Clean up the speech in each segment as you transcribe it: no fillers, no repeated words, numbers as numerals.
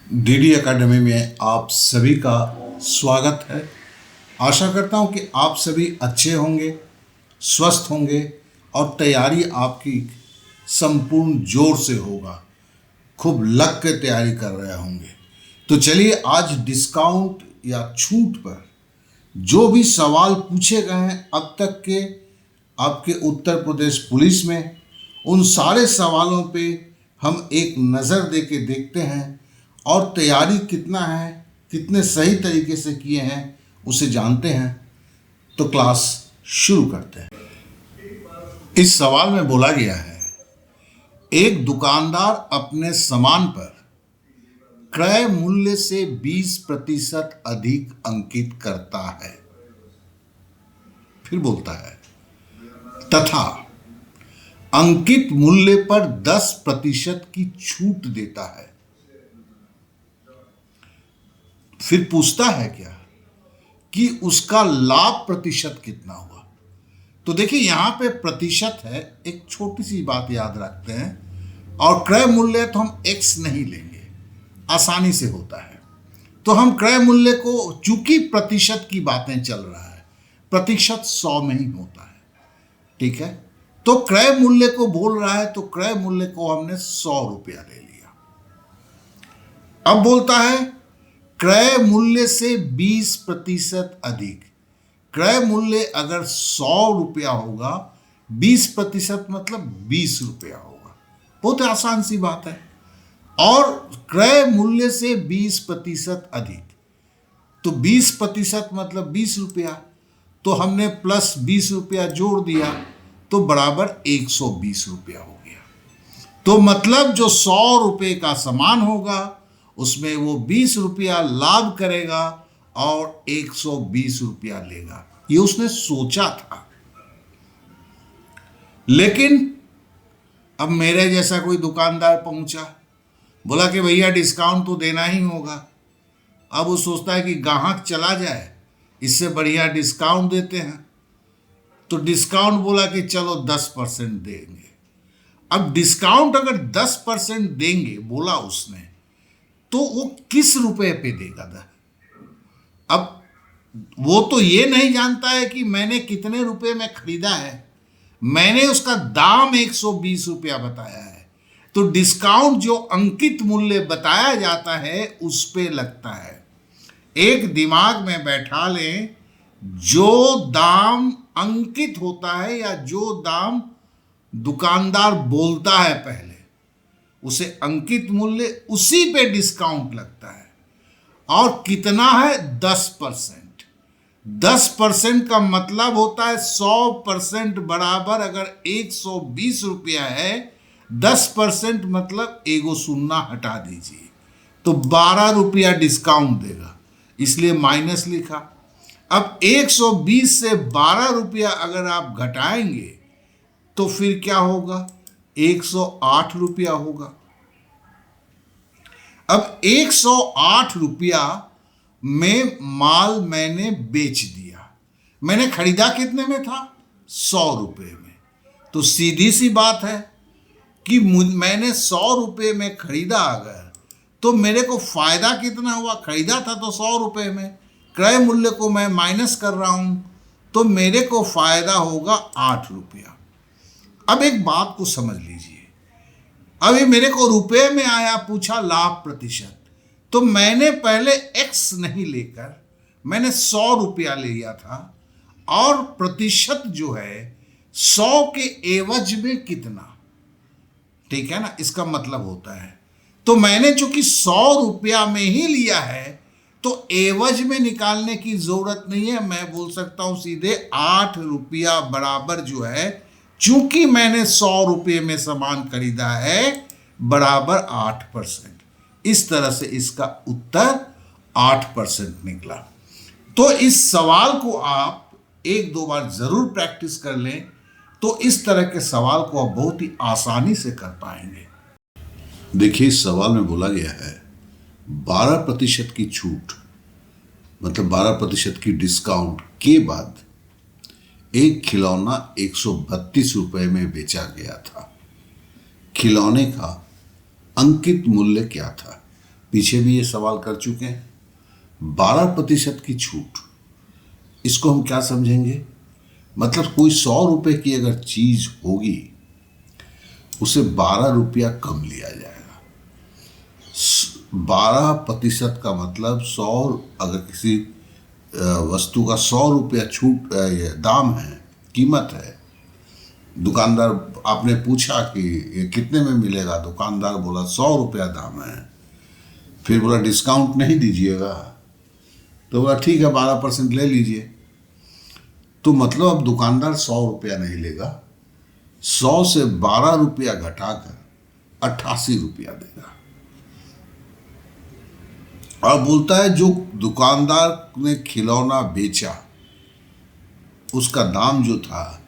DD academy में आप सभी का स्वागत है। आशा करता हूं कि आप सभी अच्छे होंगे, स्वस्थ होंगे और तैयारी आपकी संपूर्ण जोर से होगा। खूब लग के तैयारी कर रहे होंगे। तो चलिए आज डिस्काउंट या छूट पर जो भी सवाल पूछे गए हैं अब तक के आपके उत्तर प्रदेश पुलिस में, उन सारे सवालों पे हम एक नज़र दे के देखते हैं और तैयारी कितना है, कितने सही तरीके से किए हैं उसे जानते हैं। तो क्लास शुरू करते हैं। इस सवाल में बोला गया है, एक दुकानदार अपने सामान पर क्रय मूल्य से 20% अधिक अंकित करता है। फिर बोलता है तथा अंकित मूल्य पर 10% की छूट देता है। फिर पूछता है क्या कि उसका लाभ प्रतिशत कितना हुआ। तो देखिए यहां पे प्रतिशत है, एक छोटी सी बात याद रखते हैं, और क्रय मूल्य तो हम x नहीं लेंगे, आसानी से होता है। तो हम क्रय मूल्य को, चूंकि प्रतिशत की बातें चल रहा है, प्रतिशत 100 में ही होता है, ठीक है। तो क्रय मूल्य को बोल रहा है तो क्रय मूल्य को हमने 100 रुपया ले लिया। अब बोलता है क्रय मूल्य से 20% अधिक। क्रय मूल्य अगर 100 रुपया होगा, 20% मतलब 20 रुपया होगा। बहुत आसान सी बात है। और क्रय मूल्य से 20% अधिक, तो 20% मतलब 20 रुपया, तो हमने प्लस 20 रुपया जोड़ दिया तो बराबर 120 रुपया हो गया। तो मतलब जो 100 रुपये का सामान होगा उसमें वो 20 रुपया लाभ करेगा और 120 रुपया लेगा। ये उसने सोचा था। लेकिन अब मेरे जैसा कोई दुकानदार पहुंचा, बोला कि भैया डिस्काउंट तो देना ही होगा। अब वो सोचता है कि ग्राहक चला जाए, इससे बढ़िया डिस्काउंट देते हैं। तो डिस्काउंट बोला कि चलो 10% देंगे। अब डिस्काउंट अगर 10% देंगे बोला उसने, तो वो किस रुपए पे देगा? अब वो तो ये नहीं जानता है कि मैंने कितने रुपए में खरीदा है। मैंने उसका दाम 120 रुपया बताया है, तो डिस्काउंट जो अंकित मूल्य बताया जाता है उस पे लगता है। एक दिमाग में बैठा लें, जो दाम अंकित होता है या जो दाम दुकानदार बोलता है पहले, उसे अंकित मूल्य, उसी पे डिस्काउंट लगता है। और कितना है? 10%। 10% का मतलब होता है 100% बराबर अगर 120 रुपया है, 10% मतलब एगो शून्य हटा दीजिए तो 12 रुपया डिस्काउंट देगा, इसलिए माइनस लिखा। अब 120 से 12 रुपया अगर आप घटाएंगे तो फिर क्या होगा? 108 रुपया होगा। अब 108 रुपया में माल मैंने बेच दिया। मैंने खरीदा कितने में था? 100 रुपये में। तो सीधी सी बात है कि मैंने 100 रुपये में खरीदा अगर, तो मेरे को फायदा कितना हुआ? खरीदा था तो 100 रुपये में, क्रय मूल्य को मैं माइनस कर रहा हूं, तो मेरे को फायदा होगा 8 रुपया। अब एक बात को समझ लीजिए, अभी मेरे को रुपए में आया, पूछा लाभ प्रतिशत, तो मैंने पहले x नहीं लेकर मैंने 100 रुपया ले लिया था, और प्रतिशत जो है 100 के एवज में कितना, ठीक है ना, इसका मतलब होता है। तो मैंने चूंकि 100 रुपया में ही लिया है तो एवज में निकालने की जरूरत नहीं है। मैं बोल सकता हूं सीधे 8 रुपया बराबर जो है, चूंकि मैंने 100 रुपये में सामान खरीदा है, बराबर 8%। इस तरह से इसका उत्तर 8% निकला। तो इस सवाल को आप एक दो बार जरूर प्रैक्टिस कर लें, तो इस तरह के सवाल को आप बहुत ही आसानी से कर पाएंगे। देखिए इस सवाल में बोला गया है 12% की छूट, मतलब 12% की डिस्काउंट के बाद एक खिलौना 132 रुपये में बेचा गया था। खिलौने का अंकित मूल्य क्या था? पीछे भी ये सवाल कर चुके हैं। 12% की छूट, इसको हम क्या समझेंगे? मतलब कोई 100 रुपये की अगर चीज होगी उसे 12 रुपया कम लिया जाएगा। 12% का मतलब 100, अगर किसी वस्तु का 100 रुपया छूट ये दाम है, कीमत है, दुकानदार आपने पूछा कि ये कितने में मिलेगा, दुकानदार बोला 100 रुपया दाम है, फिर बोला डिस्काउंट नहीं दीजिएगा, तो बोला ठीक है 12% ले लीजिए। तो मतलब अब दुकानदार 100 रुपया नहीं लेगा, 100 से 12 रुपया घटाकर 88 रुपया देगा। और बोलता है जो दुकानदार ने खिलौना बेचा उसका दाम जो था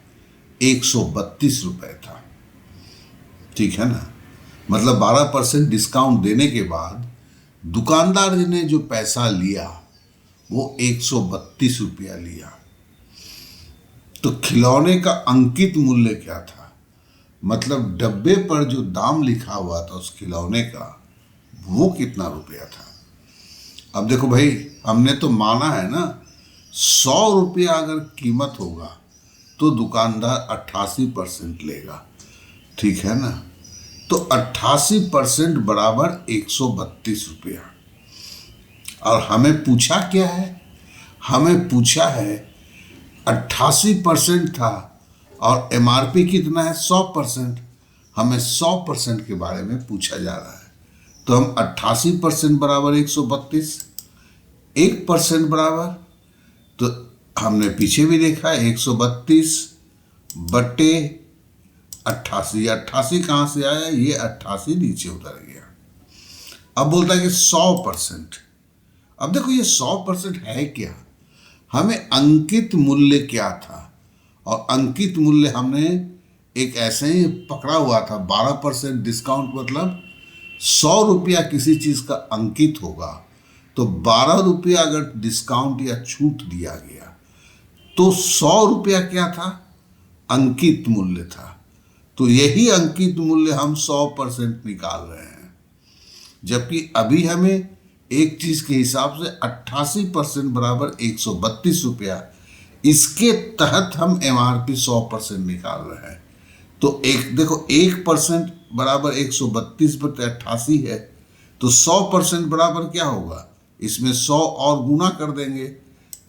132 रुपये था, ठीक है ना। मतलब 12% डिस्काउंट देने के बाद दुकानदार ने जो पैसा लिया वो 132 रुपया लिया। तो खिलौने का अंकित मूल्य क्या था? मतलब डब्बे पर जो दाम लिखा हुआ था उस खिलौने का, वो कितना रुपया था? अब देखो भाई, हमने तो माना है ना 100 रुपया अगर कीमत होगा तो दुकानदार 88% लेगा, ठीक है ना। तो 88% बराबर 132 रुपया। और हमें पूछा क्या है? हमें पूछा है 88% था और MRP कितना है? 100%। हमें 100% के बारे में पूछा जा रहा है, तो हम 88% बराबर 132, 1% बराबर, तो हमने पीछे भी देखा है 132 बटे 88। 88 कहाँ से आया? ये 88 नीचे उतर गया। अब बोलता है कि 100%। अब देखो ये 100% है क्या? हमें अंकित मूल्य क्या था, और अंकित मूल्य हमने एक ऐसे ही पकड़ा हुआ था। 12% डिस्काउंट मतलब 100 रुपया किसी चीज़ का अंकित होगा, तो 12 रुपया अगर डिस्काउंट या छूट दिया गया तो 100 रुपया क्या था? अंकित मूल्य था। तो यही अंकित मूल्य हम 100% निकाल रहे हैं, जबकि अभी हमें एक चीज के हिसाब से 88% बराबर 132 रुपया, इसके तहत हम MRP 100% निकाल रहे हैं। तो एक देखो 1% बराबर 132 बटे 88 है, तो 100% बराबर क्या होगा? इसमें 100 और गुना कर देंगे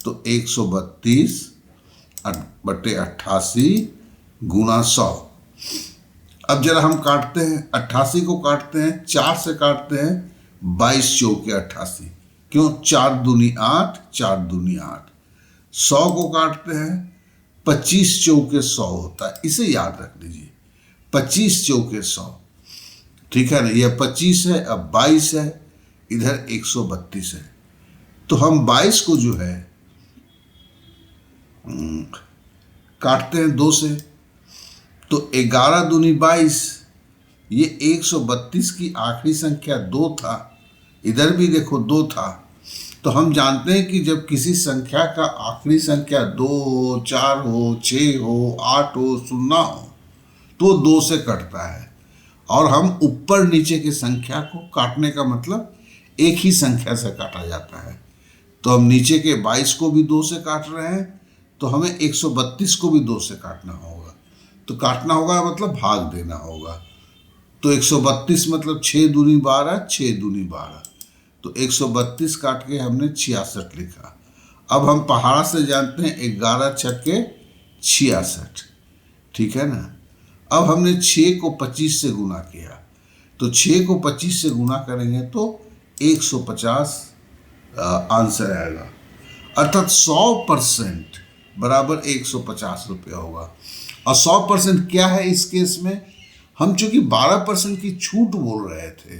तो 132 बटे 88 गुना 100। अब जरा हम काटते हैं, 88 को काटते हैं, 4 से काटते हैं, 22 चौके 88। क्यों? 4 दूनी 8, 4 दूनी 8। 100 को काटते हैं, 25 चौके 100 होता है, इसे याद रख लीजिए, 25 चौके 100, ठीक है ना। यह 25 है, अब 22 है, इधर 132 है। तो हम 22 को जो है काटते हैं 2 से, तो 11 दूनी 22। ये 132 की आखिरी संख्या 2 था, इधर भी देखो 2 था। तो हम जानते हैं कि जब किसी संख्या का आखिरी संख्या 2 हो, 4 हो, 6 हो, 8 हो, 0 हो, तो 2 से कटता है। और हम ऊपर नीचे की संख्या को काटने का मतलब एक ही संख्या से काटा जाता है। तो हम नीचे के 22 को भी 2 से काट रहे हैं, तो हमें 132 को भी 2 से काटना होगा। तो काटना होगा मतलब भाग देना होगा। तो 132 मतलब 6 दूनी 12, 6 दूनी 12, तो 132 काट के हमने 66 लिखा। अब हम पहाड़ा से जानते हैं 11 छक्के 66, ठीक है ना। अब हमने 6 को 25 से गुना किया, तो 6 को 25 से गुना करेंगे तो 150 आंसर आएगा। अर्थात 100% बराबर 150 रुपया होगा। और 100% क्या है इस केस में? हम चूंकि 12% की छूट बोल रहे थे,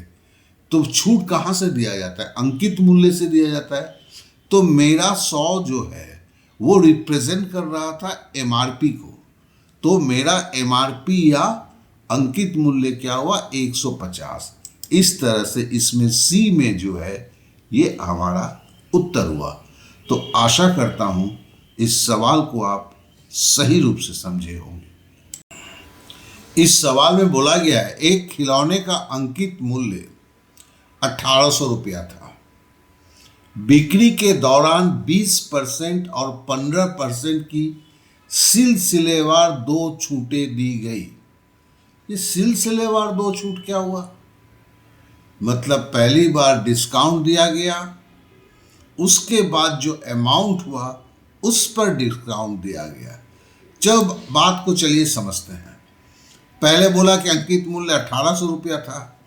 तो छूट कहाँ से दिया जाता है? अंकित मूल्य से दिया जाता है। तो मेरा 100 जो है वो रिप्रेजेंट कर रहा था MRP को, तो मेरा MRP या अंकित मूल्य क्या हुआ? 150। इस तरह से इसमें C में जो है ये हमारा उत्तर हुआ। तो आशा करता हूं इस सवाल को आप सही रूप से समझे होंगे। इस सवाल में बोला गया है एक खिलौने का अंकित मूल्य 1800 रुपया था। बिक्री के दौरान 20% और 15% की सिलसिलेवार 2 छूटें दी गई। ये सिलसिलेवार 2 छूट क्या हुआ? मतलब पहली बार डिस्काउंट दिया गया, उसके बाद जो अमाउंट हुआ उस पर डिस्काउंट दिया गया। जब बात को चलिए समझते हैं। पहले बोला कि अंकित मूल्य 1800 रुपया था,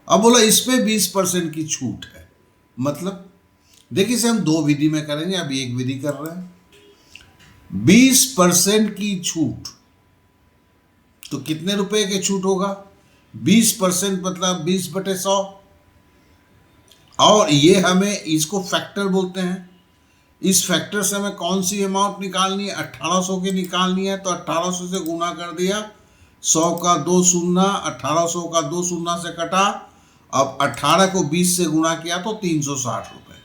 अब बोला इस पे 20% की छूट है। मतलब देखिए, इसे हम 2 विधि में करेंगे, अभी एक विधि कर रहे हैं। 20% की छूट तो कितने रुपए के छूट होगा? 20% मतलब 20/100, और ये हमें इसको फैक्टर बोलते हैं। इस फैक्टर से हमें कौन सी अमाउंट निकालनी है? 1800 की निकालनी है, तो 1800 से गुना कर दिया, 100 का 2 शून्य, 1800 का 2 शून्य से कटा, अब 18 को 20 से गुना किया तो 360 रुपये।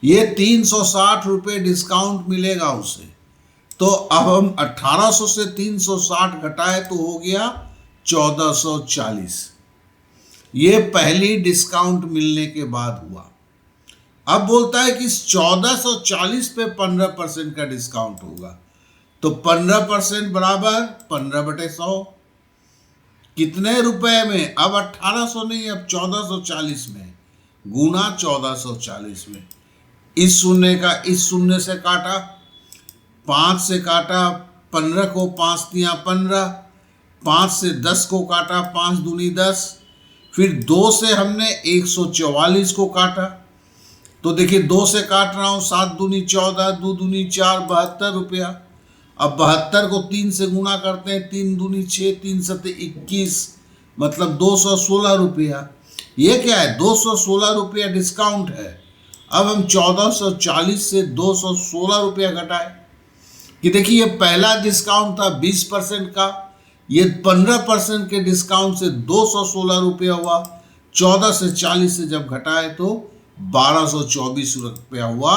ये 360 रुपये डिस्काउंट मिलेगा उसे। तो अब हम 1800 से 360 घटाए तो हो गया 1440। ये पहली डिस्काउंट मिलने के बाद हुआ। अब बोलता है कि 1440 पे 15% का डिस्काउंट होगा, तो 15% बराबर 15/100। कितने रुपए में? अब 1800 नहीं, अब 1440 में, गुना 1440 में। इस शून्य का इस शून्य से काटा, 5 से काटा, 15 को 5 दिया 15, 5 से 10 को काटा, 5 दूनी 10, फिर 2 से हमने 144 को काटा। तो देखिए 2 से काट रहा हूँ, 7 दूनी 14, 2 दूनी 4, 72 रुपया। अब 72 को 3 से गुना करते हैं, 3 दूनी 6, 3 सत्ते 21, मतलब 216 रुपया। ये क्या है? 216 रुपया डिस्काउंट है। अब हम 1440 से 216 रुपया घटाए कि देखिए ये पहला डिस्काउंट था 20% का, ये 15% के डिस्काउंट से 216 रुपया हुआ। 14 से 40 से जब घटाए तो 1224 रुपया हुआ।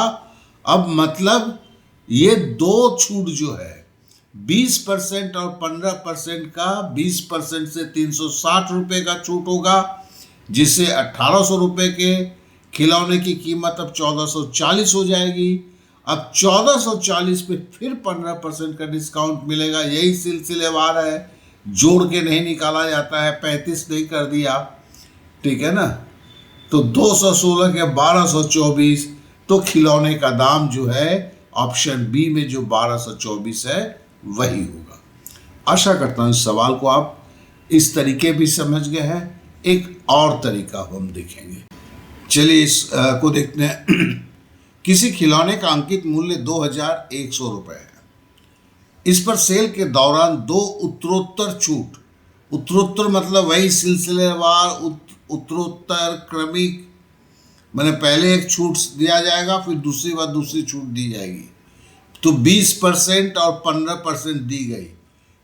अब मतलब ये 2 छूट जो है 20% और 15% का, 20% से 360 रुपये का छूट होगा, जिससे 1800 रुपये के खिलौने की कीमत अब 1440 हो जाएगी। अब 1440 पे फिर 15% का डिस्काउंट मिलेगा। यही सिलसिलेवार है, जोड़ के नहीं निकाला जाता है, 35 नहीं कर दिया, ठीक है ना। तो 216 के 1224, तो खिलौने का दाम जो है ऑप्शन बी में जो 1224 है वही होगा। आशा करता हूँ इस सवाल को आप इस तरीके भी समझ गए हैं। एक और तरीका हम देखेंगे, चलिए इस को देखते हैं। किसी खिलौने का अंकित मूल्य 2100 रुपये है। इस पर सेल के दौरान 2 उत्तरोत्तर छूट, उत्तरोत्तर मतलब वही सिलसिलेवार, उत्तरोत्तर क्रमिक, मैंने पहले एक छूट दिया जाएगा, फिर दूसरी बार दूसरी छूट दी जाएगी। तो 20% और 15% दी गई।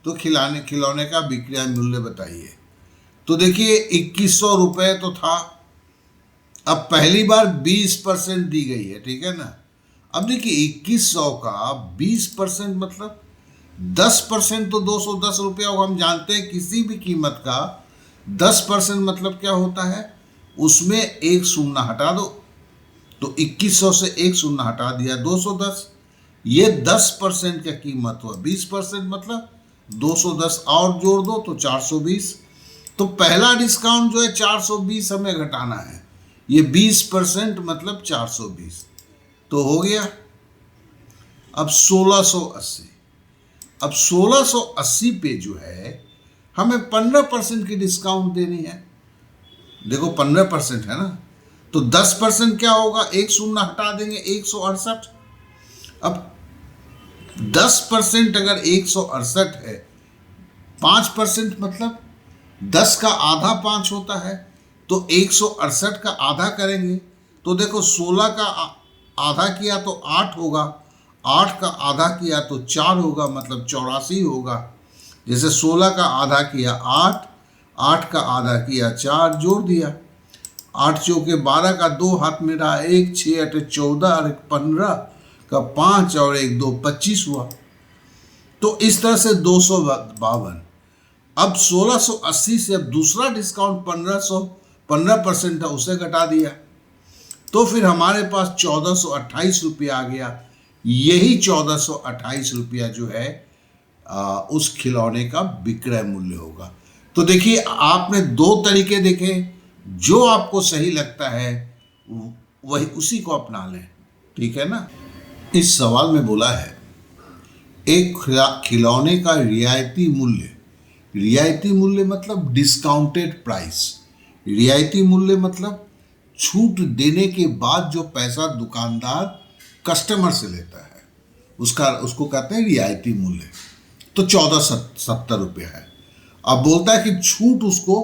तो खिलौने का विक्रय मूल्य बताइए। तो देखिए 2100 रुपये तो था, अब पहली बार 20% दी गई है, ठीक है ना। अब देखिए 2100 का 20% मतलब 10% तो 210 रुपया होगा। हम जानते हैं किसी भी कीमत का 10% मतलब क्या होता है, उसमें एक शून्य हटा दो। तो 2100 से एक शून्य हटा दिया, 210। ये 10% का कीमत हुआ, 20% मतलब 210 और जोड़ दो तो 420। तो पहला डिस्काउंट जो है 420 हमें घटाना है, ये 20% मतलब 420, तो हो गया। अब 1680, अब 1680 पे जो है हमें 15% की डिस्काउंट देनी है। देखो 15% है ना, तो 10% क्या होगा, एक शून्य हटा देंगे, 168। अब 10% अगर 168 है, 5% मतलब 10 का आधा 5 होता है, तो 168 का आधा करेंगे। तो देखो 16 का आधा किया तो 8 होगा, 8 का आधा किया तो 4 होगा, मतलब 84 होगा। जैसे 16 का आधा किया 8, 8 का आधा किया 4, जोड़ दिया, 8 चौके 12 का 2 हाथ में रहा 1, 6 8 14 और 15 का 5 और 1 2 25 हुआ। तो इस तरह से 252। अब 1680 से अब दूसरा डिस्काउंट 15% था उसे घटा दिया, तो फिर हमारे पास 1428 रुपया आ गया। यही 1428 रुपया जो है उस खिलौने का विक्रय मूल्य होगा। तो देखिए, आपने दो तरीके देखे, जो आपको सही लगता है वही उसी को अपना लें, ठीक है ना। इस सवाल में बोला है एक खिलौने का रियायती मूल्य, रियायती मूल्य मतलब डिस्काउंटेड प्राइस, रियायती मूल्य मतलब छूट देने के बाद जो पैसा दुकानदार कस्टमर से लेता है उसको कहते हैं रियायती मूल्य। तो 1470 रुपया है। अब बोलता है कि छूट उसको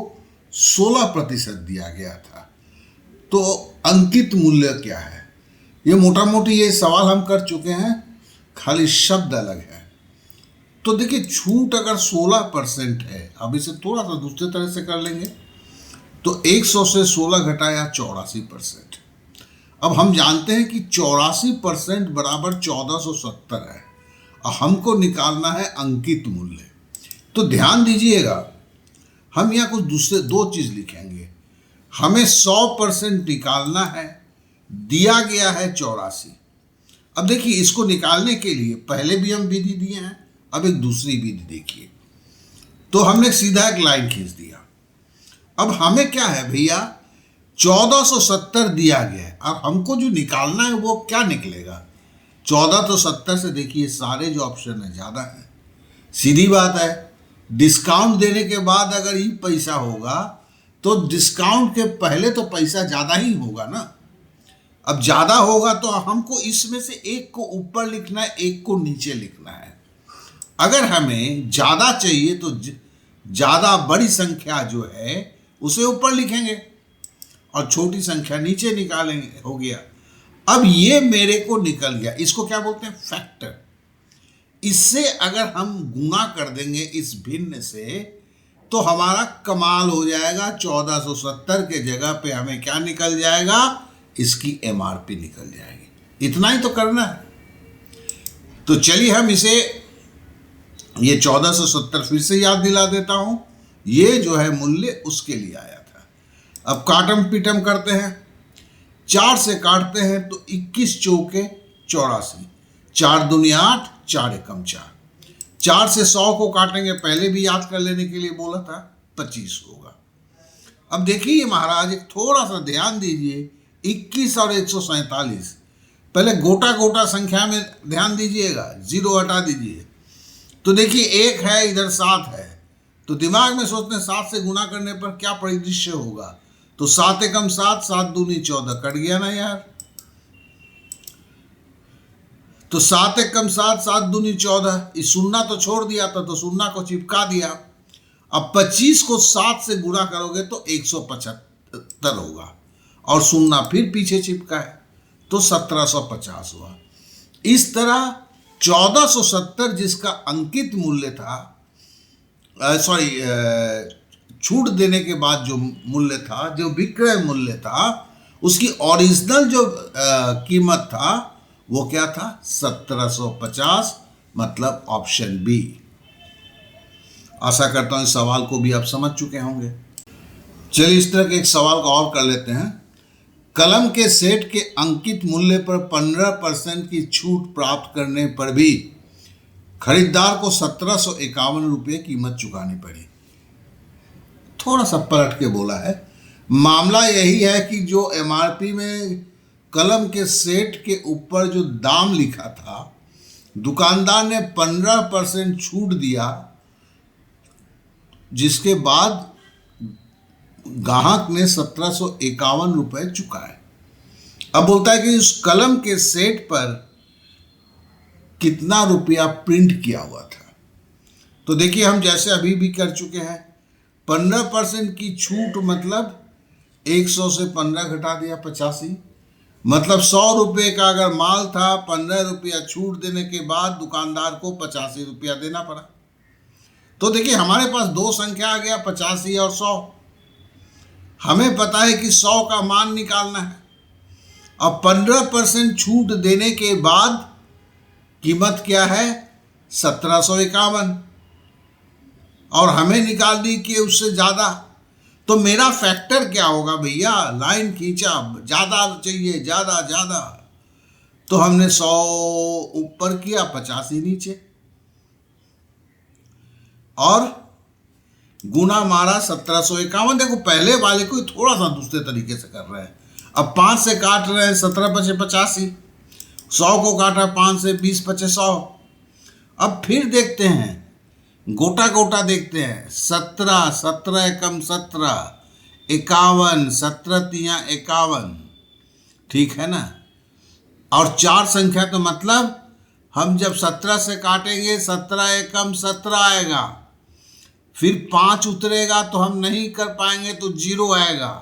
16% दिया गया था, तो अंकित मूल्य क्या है। ये मोटा मोटी ये सवाल हम कर चुके हैं, खाली शब्द अलग है। तो देखिए, छूट अगर 16% है, अब इसे थोड़ा सा दूसरे तरह से कर लेंगे, तो 100 से 16 घटाया 84%। अब हम जानते हैं कि 84% बराबर 1470 है, और हमको निकालना है अंकित मूल्य। तो ध्यान दीजिएगा, हम यहाँ कुछ दूसरे दो चीज़ लिखेंगे। हमें 100% निकालना है, दिया गया है 84। अब देखिए, इसको निकालने के लिए पहले भी हम विधि दिए हैं, अब एक दूसरी विधि देखिए। तो हमने सीधा एक लाइन खींच दिया। अब हमें क्या है भैया, 1470 दिया गया है, अब हमको जो निकालना है वो क्या निकलेगा। 1470 से देखिए सारे जो ऑप्शन है ज़्यादा है, सीधी बात है। डिस्काउंट देने के बाद अगर ये पैसा होगा तो डिस्काउंट के पहले तो पैसा ज़्यादा ही होगा ना। अब ज़्यादा होगा तो हमको इसमें से एक को ऊपर लिखना है, एक को नीचे लिखना है। अगर हमें ज़्यादा चाहिए तो ज़्यादा बड़ी संख्या जो है उसे ऊपर लिखेंगे और छोटी संख्या नीचे निकालेंगे, हो गया। अब ये मेरे को निकल गया, इसको क्या बोलते हैं, फैक्टर। इससे अगर हम गुणा कर देंगे इस भिन्न से तो हमारा कमाल हो जाएगा। 1470 के जगह पे हमें क्या निकल जाएगा, इसकी एमआरपी निकल जाएगी। इतना ही तो करना है। तो चलिए हम इसे ये 1470 फिर से याद दिला देता हूं। ये जो है मूल्य उसके लिए आया था। अब काटम पीटम करते हैं, 4 से काटते हैं तो 21 चौके 84, 4 दूनी 8, 4 एकम 4। 4 से 100 को काटेंगे, पहले भी याद कर लेने के लिए बोला था, 25 होगा। अब देखिए महाराज, एक थोड़ा सा ध्यान दीजिए, 21 और 147, पहले गोटा गोटा संख्या में ध्यान दीजिएगा, 0 हटा दीजिए। तो देखिए 1 है, इधर 7 है, तो दिमाग में सोचते हैं 7 से गुना करने पर क्या परिदृश्य होगा। तो 7 एकम 7, 7 दूनी 14, कट गया ना यार। तो 7 एकम 7, 7 दूनी 14, इस शून्ना तो छोड़ दिया था, तो शून्ना को चिपका दिया। अब 25 को 7 से गुणा करोगे तो 175 होगा, और शून्ना फिर पीछे चिपका है तो 1750 हुआ। इस तरह 1470 जिसका अंकित मूल्य था, छूट देने के बाद जो मूल्य था, जो विक्रय मूल्य था, उसकी ओरिजिनल जो कीमत था वो क्या था, 1750, मतलब ऑप्शन बी। आशा करता हूं इस सवाल को भी आप समझ चुके होंगे। चलिए इस तरह के एक सवाल को और कर लेते हैं। कलम के सेट के अंकित मूल्य पर 15% की छूट प्राप्त करने पर भी खरीदार को 1751 रुपये कीमत चुकानी पड़ी। थोड़ा सा पलट के बोला है, मामला यही है कि जो एमआरपी में कलम के सेट के ऊपर जो दाम लिखा था, दुकानदार ने 15% छूट दिया, जिसके बाद ग्राहक ने 1751 रुपये चुकाए। अब बोलता है कि उस कलम के सेट पर कितना रुपया प्रिंट किया हुआ था। तो देखिए, हम जैसे अभी भी कर चुके हैं, 15% की छूट मतलब 100 से 15 घटा दिया 85, मतलब 100 रुपये का अगर माल था, 15 रुपया छूट देने के बाद दुकानदार को 85 रुपया देना पड़ा। तो देखिए हमारे पास दो संख्या आ गया, 85 और 100। हमें पता है कि 100 का मान निकालना है। अब 15% छूट देने के बाद कीमत क्या है, 1751, और हमें निकाल दी कि उससे ज़्यादा। तो मेरा फैक्टर क्या होगा भैया, लाइन खींचा, ज़्यादा चाहिए, ज़्यादा ज़्यादा, तो हमने 100 ऊपर किया, 85 नीचे, और गुना मारा 1751। देखो पहले वाले को थोड़ा सा दूसरे तरीके से कर रहे हैं। अब 5 से काट रहे हैं, 17 पचे 85, 100 को काटा 5 से, 20 पचे 100। अब फिर देखते हैं, गोटा गोटा देखते हैं, 17, 17 एकम 17, 51, 17 तिया 51, ठीक है ना। और 4 संख्या तो मतलब हम जब 17 से काटेंगे 17 एकम 17 आएगा, फिर 5 उतरेगा तो हम नहीं कर पाएंगे तो 0 आएगा,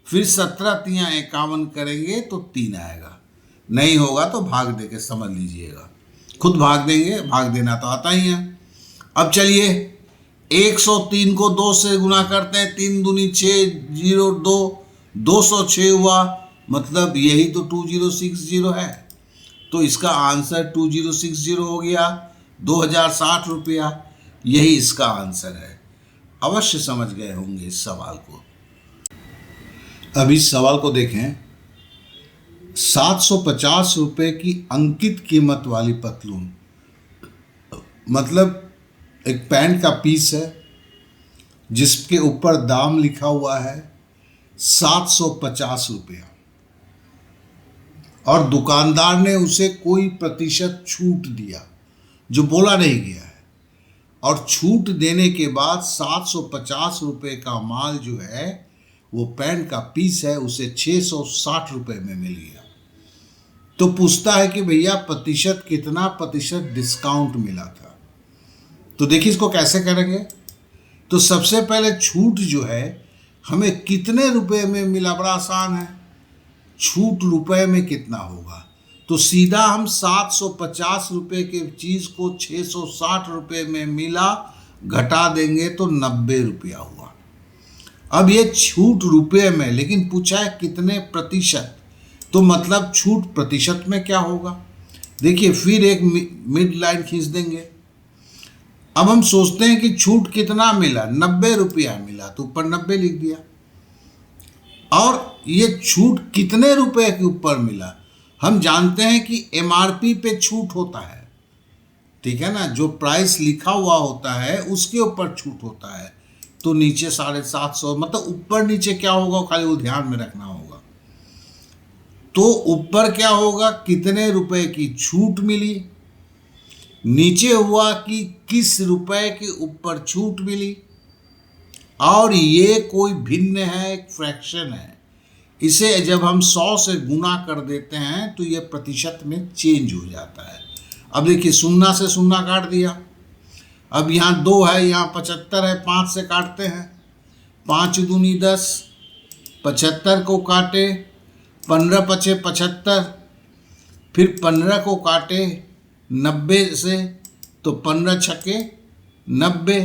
फिर 17 तिया 51 करेंगे तो 3 आएगा, नहीं होगा तो भाग दे के समझ लीजिएगा, खुद भाग देंगे, भाग देना तो आता ही है। अब चलिए 103 को 2 से गुना करते हैं, 3 दूनी 6, 0 2, 206 हुआ, मतलब यही तो 2060 है, तो इसका आंसर 2060 हो गया, 2060 रुपया, यही इसका आंसर है। अवश्य समझ गए होंगे इस सवाल को। अब इस सवाल को देखें, 750 रुपये की अंकित कीमत वाली पतलून, मतलब एक पैंट का पीस है जिसके ऊपर दाम लिखा हुआ है 750 रुपया, और दुकानदार ने उसे कोई प्रतिशत छूट दिया जो बोला नहीं गया है, और छूट देने के बाद 750 रुपये का माल जो है, वो पैंट का पीस है, उसे 660 रुपये में मिल गया। तो पूछता है कि भैया प्रतिशत कितना प्रतिशत डिस्काउंट मिला था। तो देखिए इसको कैसे करेंगे। तो सबसे पहले छूट जो है हमें कितने रुपए में मिला, बड़ा आसान है, छूट रुपए में कितना होगा, तो सीधा हम 750 रुपये के चीज़ को 660 रुपये में मिला घटा देंगे तो 90 रुपया हुआ। अब ये छूट रुपये में, लेकिन पूछा है कितने प्रतिशत, तो मतलब छूट प्रतिशत में क्या होगा। देखिए फिर एक मिड लाइन खींच देंगे। अब हम सोचते हैं कि छूट कितना मिला, 90 रुपया मिला, तो ऊपर 90 लिख दिया। और ये छूट कितने रुपए के ऊपर मिला, हम जानते हैं कि एमआरपी पे छूट होता है, ठीक है ना, जो प्राइस लिखा हुआ होता है उसके ऊपर छूट होता है, तो नीचे 750, मतलब ऊपर नीचे क्या होगा खाली वो ध्यान में रखना होगा। तो ऊपर क्या होगा, कितने रुपए की छूट मिली, नीचे हुआ कि किस रुपए के ऊपर छूट मिली, और ये कोई भिन्न है, एक फ्रैक्शन है, इसे जब हम 100 से गुना कर देते हैं तो ये प्रतिशत में चेंज हो जाता है। अब देखिए 0 से 0 काट दिया, अब यहाँ 2 है, यहाँ 75 है, 5 से काटते हैं, 5 दूनी 10, 75 को काटे, 15 पचे 75, फिर 15 को काटे 90 से, तो 15 छक्के 90,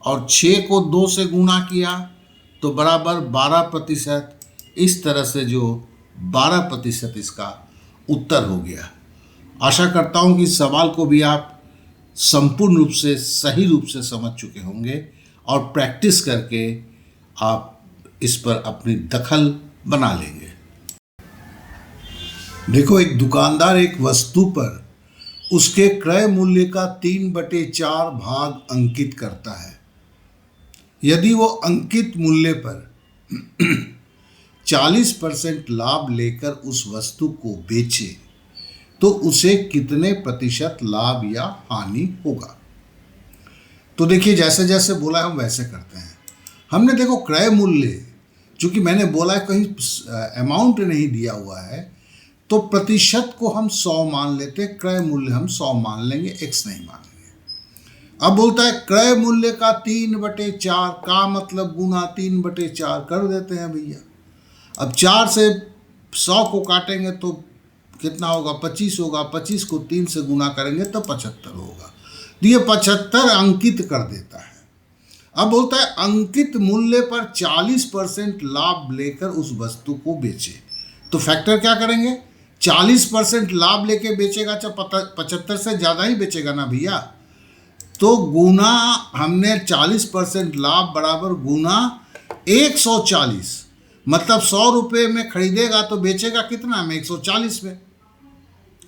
और 6 को 2 से गुना किया तो बराबर 12%। इस तरह से जो 12% इसका उत्तर हो गया। आशा करता हूँ कि इस सवाल को भी आप संपूर्ण रूप से सही रूप से समझ चुके होंगे, और प्रैक्टिस करके आप इस पर अपनी दखल बना लेंगे। देखो, एक दुकानदार एक वस्तु पर उसके क्रय मूल्य का 3/4 भाग अंकित करता है। यदि वो अंकित मूल्य पर 40% लाभ लेकर उस वस्तु को बेचे तो उसे कितने प्रतिशत लाभ या हानि होगा। तो देखिए जैसे जैसे बोला है हम वैसे करते हैं। हमने देखो क्रय मूल्य, चूंकि मैंने बोला है कहीं अमाउंट नहीं दिया हुआ है, तो प्रतिशत को हम 100 मान लेते हैं, क्रय मूल्य हम 100 मान लेंगे, x नहीं मान लेंगे। अब बोलता है क्रय मूल्य का 3/4 का मतलब गुना 3/4 कर देते हैं भैया। अब 4 से 100 को काटेंगे तो कितना होगा, 25 होगा, 25 को 3 से गुना करेंगे तो 75 होगा, तो ये 75 अंकित कर देता है। अब बोलता है अंकित मूल्य पर 40% लाभ लेकर उस वस्तु को बेचे, तो फैक्टर क्या करेंगे, 40% लाभ लेके बेचेगा, चाहे 75 से ज़्यादा ही बेचेगा ना भैया, तो गुना हमने 40% लाभ बराबर गुना 140 मतलब 100 रुपये में खरीदेगा तो बेचेगा कितना में? 140 में।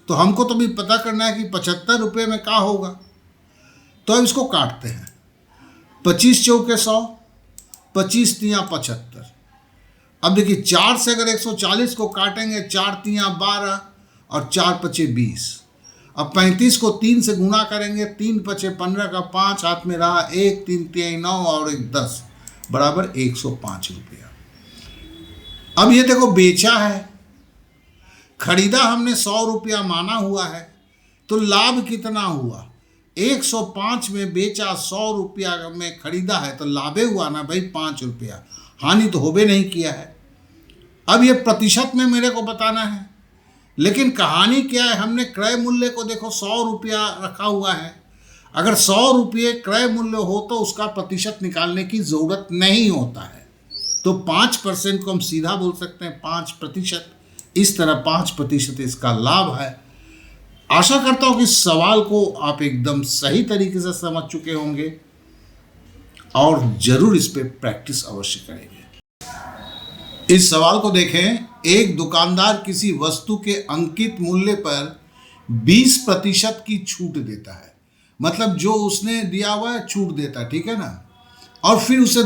तो हमको तो भी पता करना है कि 75 रुपये में क्या होगा। तो अब इसको काटते हैं। 25 चौके 100, 25 तियाँ 75। अब देखिए 4 से अगर 140 को काटेंगे, 4 तियाँ 12 और 4 पचे 20। अब 35 को 3 से गुणा करेंगे, 3 पचे 15 का 5 हाथ में रहा, 1 3 तिहाई 9 और 1 10 बराबर 105 रुपया। अब ये देखो बेचा है, खरीदा हमने 100 रुपया माना हुआ है, तो लाभ कितना हुआ? 105 में बेचा, 100 रुपया में खरीदा है, तो लाभे हुआ ना भाई 5 रुपया, हानि तो होबे नहीं किया है। अब ये प्रतिशत में मेरे को बताना है, लेकिन कहानी क्या है, हमने क्रय मूल्य को देखो 100 रुपया रखा हुआ है। अगर 100 रुपये क्रय मूल्य हो तो उसका प्रतिशत निकालने की ज़रूरत नहीं होता है। तो 5% को हम सीधा बोल सकते हैं 5%। इस तरह 5% इसका लाभ है। आशा करता हूँ कि इस सवाल को आप एकदम सही तरीके से समझ चुके होंगे और ज़रूर इस पर प्रैक्टिस अवश्य करेंगे। इस सवाल को देखें। एक दुकानदार किसी वस्तु के अंकित मूल्य पर 20% की छूट देता है, मतलब जो उसने दिया हुआ है छूट देता है, ठीक है ना, और फिर उसे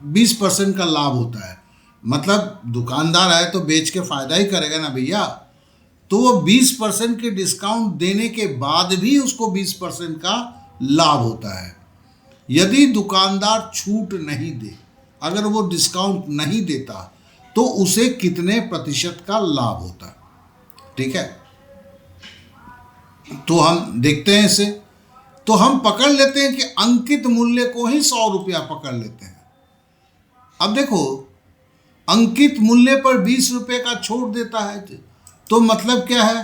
20% का लाभ होता है। मतलब दुकानदार है तो बेच के फायदा ही करेगा ना भैया। तो वो 20% के डिस्काउंट देने के बाद भी उसको 20% का लाभ होता है। यदि दुकानदार छूट नहीं दे, अगर वो डिस्काउंट नहीं देता, तो उसे कितने प्रतिशत का लाभ होता? ठीक है, तो हम देखते हैं इसे। तो हम पकड़ लेते हैं कि अंकित मूल्य को ही 100 रुपया पकड़ लेते हैं। अब देखो अंकित मूल्य पर 20 रुपये का छोड़ देता है, तो मतलब क्या है?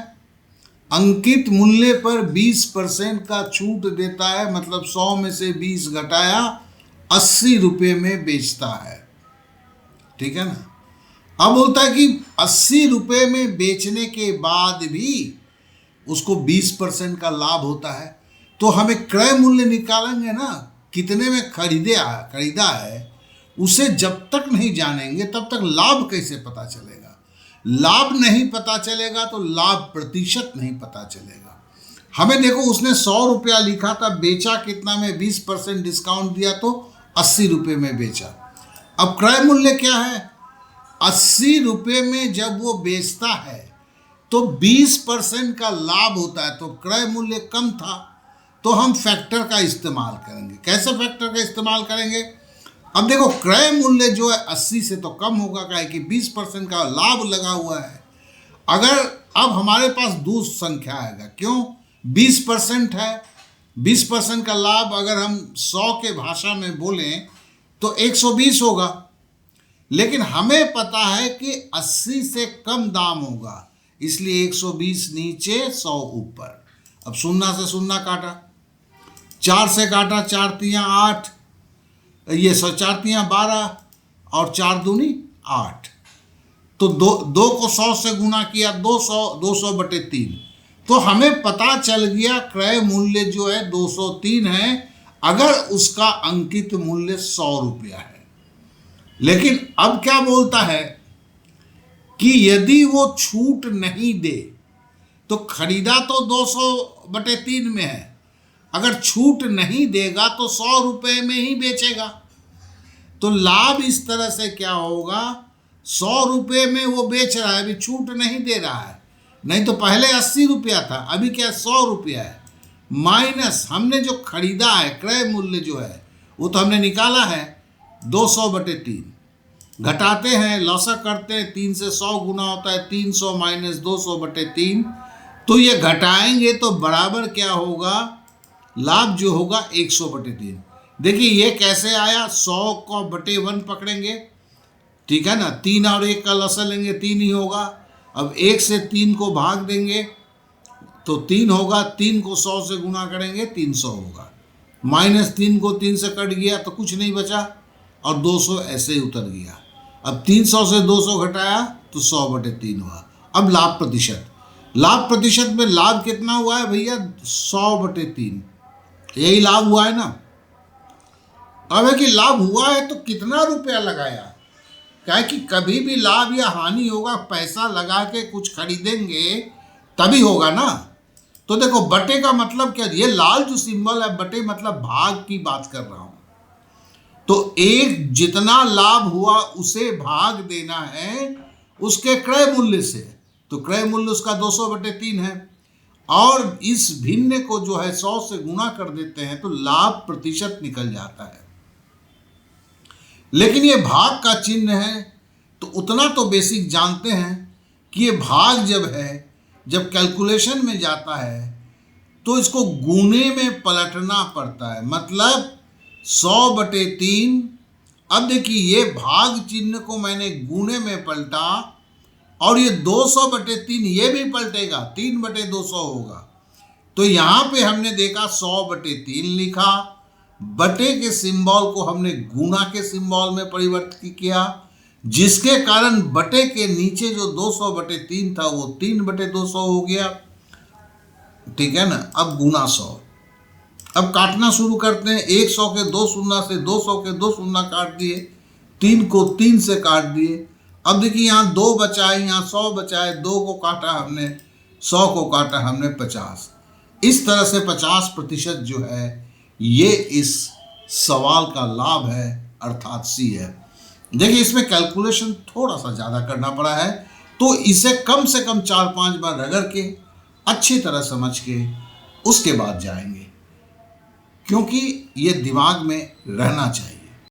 अंकित मूल्य पर 20% का छूट देता है, मतलब 100 में से 20 घटाया 80 रुपये में बेचता है, ठीक है ना। अब बोलता है कि 80 रुपये में बेचने के बाद भी उसको 20% का लाभ होता है। तो हमें क्रय मूल्य निकालेंगे ना, कितने में खरीदा है, उसे जब तक नहीं जानेंगे तब तक लाभ कैसे पता चलेगा? लाभ नहीं पता चलेगा तो लाभ प्रतिशत नहीं पता चलेगा। हमें देखो उसने 100 रुपया लिखा था, बेचा कितना में? 20% डिस्काउंट दिया तो 80 रुपये में बेचा। अब क्रय मूल्य क्या है? 80 रुपये में जब वो बेचता है तो 20% का लाभ होता है, तो क्रय मूल्य कम था, तो हम फैक्टर का इस्तेमाल करेंगे। कैसे फैक्टर का इस्तेमाल करेंगे? अब देखो क्रय मूल्य जो है 80 से तो कम होगा, क्या है कि 20% का लाभ लगा हुआ है। अगर अब हमारे पास दूसरी संख्या आएगा, क्यों? 20% है, 20% का लाभ अगर हम 100 के भाषा में बोलें तो 120 होगा, लेकिन हमें पता है कि 80 से कम दाम होगा, इसलिए 120 नीचे 100 ऊपर। अब 0 से 0 काटा, 4 से काटा, 4 तियाँ 8, ये 4 तियाँ 12 और 4 दूनी 8। तो दो को 100 से गुना किया, 200/3। तो हमें पता चल गया क्रय मूल्य जो है 203 है, अगर उसका अंकित मूल्य 100 रुपया है। लेकिन अब क्या बोलता है कि यदि वो छूट नहीं दे तो खरीदा तो 200/3 में है, अगर छूट नहीं देगा तो 100 रुपये में ही बेचेगा। तो लाभ इस तरह से क्या होगा? 100 रुपये में वो बेच रहा है, अभी छूट नहीं दे रहा है, नहीं तो पहले 80 रुपया था, अभी क्या 100 रुपया है, माइनस हमने जो खरीदा है क्रय मूल्य जो है वो तो हमने निकाला है 200/3, घटाते हैं, लॉसक करते हैं, 3 से 100 गुना होता है 300 माइनस 200/3। तो ये घटाएंगे तो बराबर क्या होगा? लाभ जो होगा 100/3। देखिए ये कैसे आया? 100 को बटे 1 पकड़ेंगे, ठीक है ना, 3 और 1 का लसा लेंगे, 3 ही होगा। अब 1 से 3 को भाग देंगे तो 3 होगा, 3 को 100 से गुना करेंगे 300 होगा, माइनस 3 को 3 से कट गया तो कुछ नहीं बचा और 200 ऐसे ही उतर गया। अब 300 से 200 घटाया तो 100/3 हुआ। अब लाभ प्रतिशत, लाभ प्रतिशत में लाभ कितना हुआ है भैया? 100/3, यही लाभ हुआ है ना। अब है कि लाभ हुआ है तो कितना रुपया लगाया, क्या है कि कभी भी लाभ या हानि होगा पैसा लगा के कुछ खरीदेंगे तभी होगा ना। तो देखो बटे का मतलब क्या, ये लाल जो सिंबल है बटे मतलब भाग की बात कर रहा हूं। तो एक जितना लाभ हुआ उसे भाग देना है उसके क्रय मूल्य से, तो क्रय मूल्य उसका 200/3 है, और इस भिन्न को जो है 100 से गुणा कर देते हैं तो लाभ प्रतिशत निकल जाता है। लेकिन ये भाग का चिन्ह है तो उतना तो बेसिक जानते हैं कि ये भाग जब है, जब कैलकुलेशन में जाता है तो इसको गुणे में पलटना पड़ता है, मतलब 100/3। अब देखिए ये भाग चिन्ह को मैंने गुणे में पलटा और ये 200/3 ये भी पलटेगा, 3/200 होगा। तो यहाँ पे हमने देखा 100/3 लिखा, बटे के सिंबल को हमने गुणा के सिंबल में परिवर्तित किया, जिसके कारण बटे के नीचे जो 200/3 था वो 3/200 हो गया, ठीक है ना। अब गुना 100, अब काटना शुरू करते हैं। 100 के 2 शून्य से 200 के 2 शून्य काट दिए, 3 को 3 से काट दिए। अब देखिए यहाँ 2 बचा है, यहाँ 100 बचा है, 2 को काटा हमने, 100 को काटा हमने 50। इस तरह से 50% जो है ये इस सवाल का लाभ है, अर्थात सी है। देखिए इसमें कैलकुलेशन थोड़ा सा ज़्यादा करना पड़ा है, तो इसे कम से कम 4-5 बार रगड़ के अच्छी तरह समझ के उसके बाद जाएंगे, क्योंकि ये दिमाग में रहना चाहिए।